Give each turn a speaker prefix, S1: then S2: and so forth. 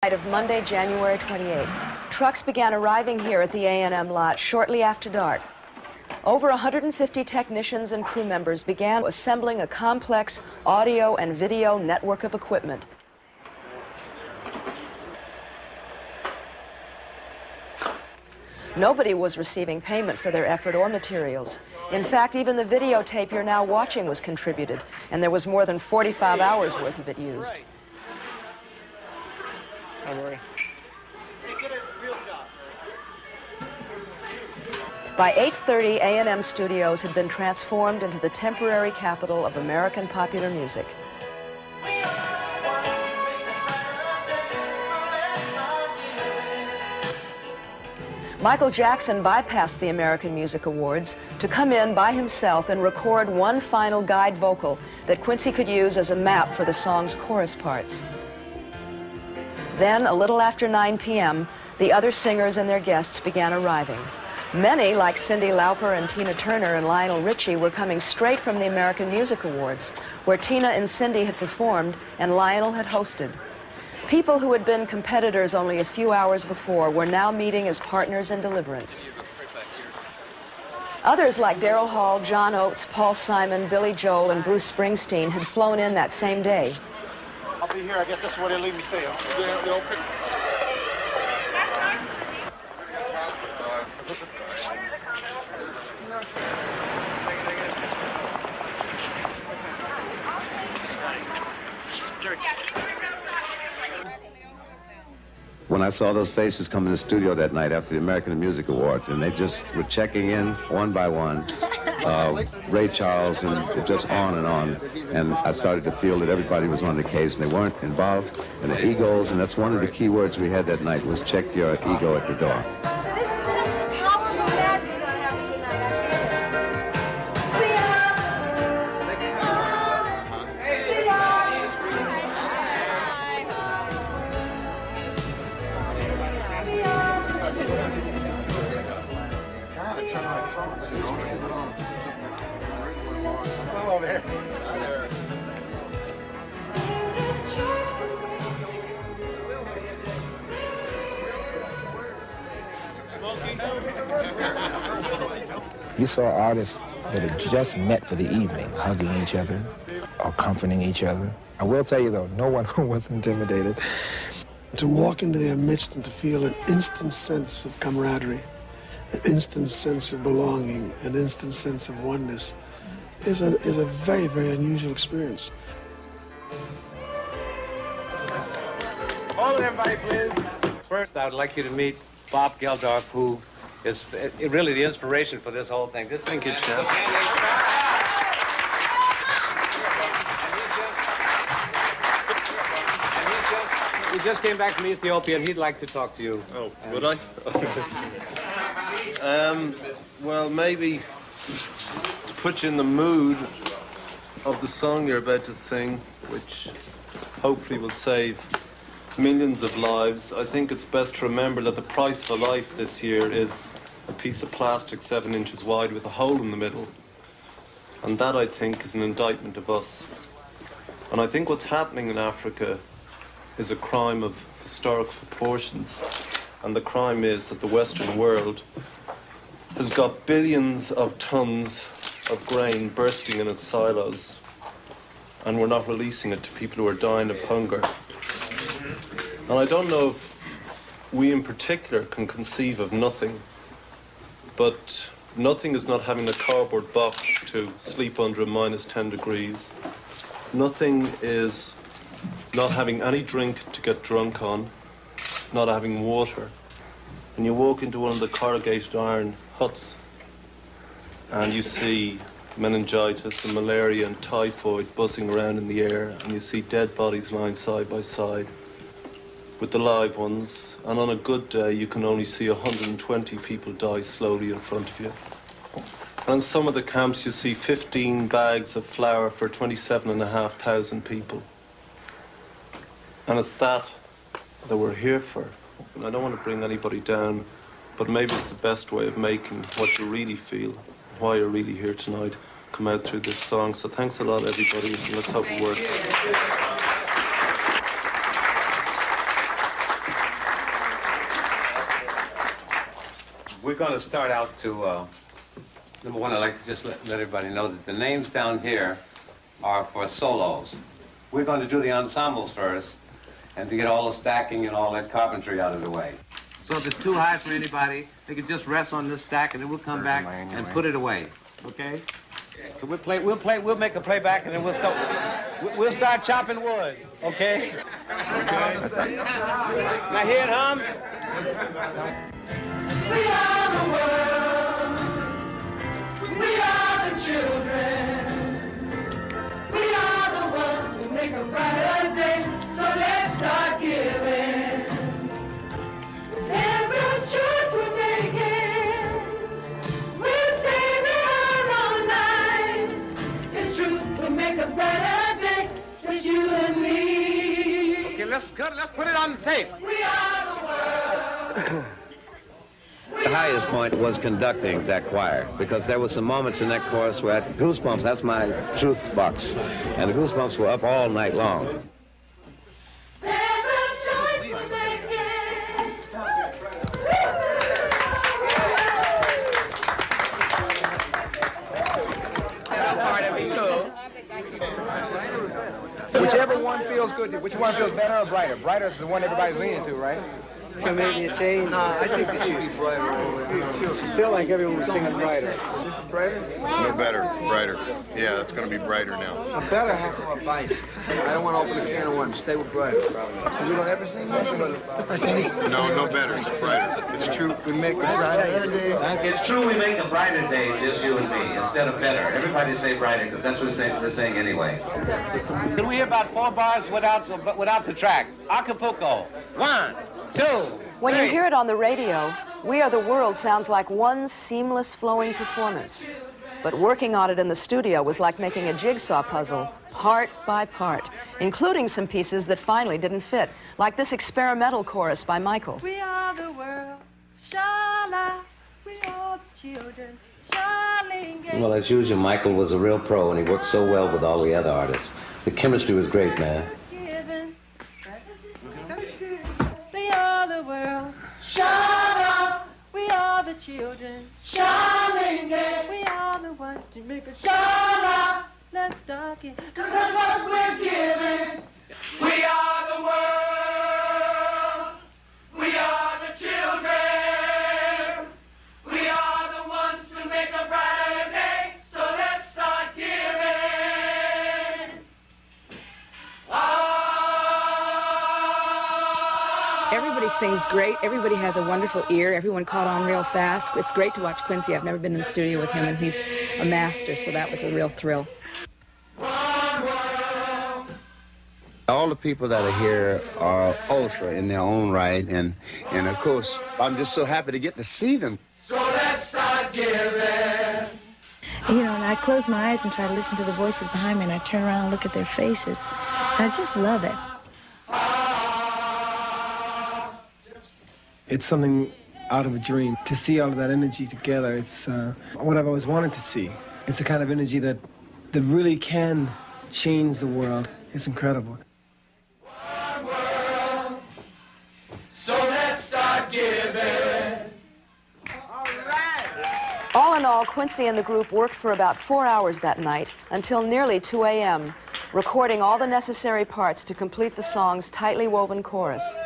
S1: Night of Monday, January 28th, trucks began arriving here at the A&M lot shortly after dark. Over 150 technicians and crew members began assembling a complex audio and video network of equipment. Nobody was receiving payment for their effort or materials. In fact, even the videotape you're now watching was contributed, and there was more than 45 hours worth of it used.
S2: Don't worry.
S1: By 8:30, A&M Studios had been transformed into the temporary capital of American popular music. Michael Jackson bypassed the American Music Awards to come in by himself and record one final guide vocal that Quincy could use as a map for the song's chorus parts. Then, a little after 9 p.m., the other singers and their guests began arriving. Many, like Cyndi Lauper and Tina Turner and Lionel Richie, were coming straight from the American Music Awards, where Tina and Cyndi had performed and Lionel had hosted. People who had been competitors only a few hours before were now meeting as partners in deliverance. Others like Daryl Hall, John Oates, Paul Simon, Billy Joel, and Bruce Springsteen had flown in that same day.
S2: I'll be here. I guess that's where they leave me stay.
S3: When I saw those faces come in the studio that night after the American Music Awards, and they just were checking in one by one, Ray Charles and just on, and I started to feel that everybody was on the case and they weren't involved in the egos, and that's one of the key words we had that night was check your ego at the door.
S4: This is some powerful magic gonna happen tonight, I feel it.
S2: Over here.
S5: You saw artists that had just met for the evening, hugging each other or comforting each other. I will tell you, though, no one was intimidated.
S6: To walk into their midst and to feel an instant sense of camaraderie, an instant sense of belonging, an instant sense of oneness is a very, very unusual experience.
S2: Hold it, everybody, please. First, I would like you to meet Bob Geldof, who is really the inspiration for this whole thing. Thank you, Chef. He just came back from Ethiopia, and he'd like to talk to you.
S7: Oh, would I? Well, maybe to put you in the mood of the song you're about to sing, which hopefully will save millions of lives, I think it's best to remember that the price of a life this year is a piece of plastic 7 inches wide with a hole in the middle. And that, I think, is an indictment of us. And I think what's happening in Africa is a crime of historical proportions. And the crime is that the Western world has got billions of tons of grain bursting in its silos, and we're not releasing it to people who are dying of hunger. And I don't know if we in particular can conceive of nothing, but nothing is not having a cardboard box to sleep under at -10 degrees. Nothing is not having any drink to get drunk on, not having water. And you walk into one of the corrugated iron huts and you see meningitis and malaria and typhoid buzzing around in the air, and you see dead bodies lying side by side with the live ones, and on a good day you can only see 120 people die slowly in front of you. And in some of the camps you see 15 bags of flour for 27,500 people. And it's that we're here for. And I don't want to bring anybody down, but maybe it's the best way of making what you really feel, why you're really here tonight, come out through this song. So thanks a lot, everybody, and let's hope it works.
S2: we're going to start out to, number one, I'd like to just let everybody know that the names down here are for solos. We're going to do the ensembles first, and to get all the stacking and all that carpentry out of the way. So if it's too high for anybody, they can just rest on this stack, and then we'll come back and put it away. Okay? So we'll make the playback, and then we'll start chopping wood. Okay? Now here it hums.
S8: We are the world. We are the children. We are the ones who make a brighter day. So let's start giving. There's a choice we're making. We're saving our own lives. It's true, we'll make a brighter day. Just you and me.
S2: Okay, let's put it on the tape.
S8: We are the world.
S3: The highest point was conducting that choir, because there were some moments in that chorus where goosebumps, that's my truth box, and the goosebumps were up all night long.
S8: There's a choice we're making.
S5: Whichever one feels good to you. Which one feels better or brighter? Brighter is the one everybody's leaning to, right?
S6: Maybe a change.
S5: I think it should be brighter.
S6: I feel like everyone was singing brighter.
S5: This is brighter?
S9: No better, brighter. Yeah, it's going to be brighter now.
S6: A better half of a bite.
S5: I don't want to open a can of worms. Stay with brighter. So we don't ever sing that?
S9: No better. It's brighter. It's true.
S5: We make a brighter day.
S2: It's true we make a brighter day, just you and me, instead of better. Everybody say brighter, because that's what they're saying anyway. Can we hear about 4 bars without the track? Acapulco. 1, 2,
S1: When you
S2: 3.
S1: hear it on the radio, We Are the World sounds like one seamless, flowing performance. But working on it in the studio was like making a jigsaw puzzle, part by part, including some pieces that finally didn't fit, like this experimental chorus by Michael.
S4: We are the world, sha-la, we are the children, sha-ling.
S3: Well, as usual, Michael was a real pro, and he worked so well with all the other artists. The chemistry was great, man.
S4: We are the world, sha-la, we are the children, sha-ling. We are the ones to make a sha-la. Let's start it, 'cause that's what we're giving.
S8: We are the world. We are the children. We are the ones who make a brighter day. So let's start giving.
S10: Everybody sings great. Everybody has a wonderful ear. Everyone caught on real fast. It's great to watch Quincy. I've never been in the studio with him, and he's a master, so that was a real thrill.
S11: All the people that are here are ultra in their own right, and of course, I'm just so happy to get to see them.
S8: So let's start giving.
S12: You know, and I close my eyes and try to listen to the voices behind me, and I turn around and look at their faces. And I just love it.
S6: It's something out of a dream. To see all of that energy together, it's what I've always wanted to see. It's a kind of energy that really can change the world. It's incredible.
S8: So let's start giving.
S1: All in all, Quincy and the group worked for about 4 hours that night, until nearly 2 a.m., recording all the necessary parts to complete the song's tightly woven chorus.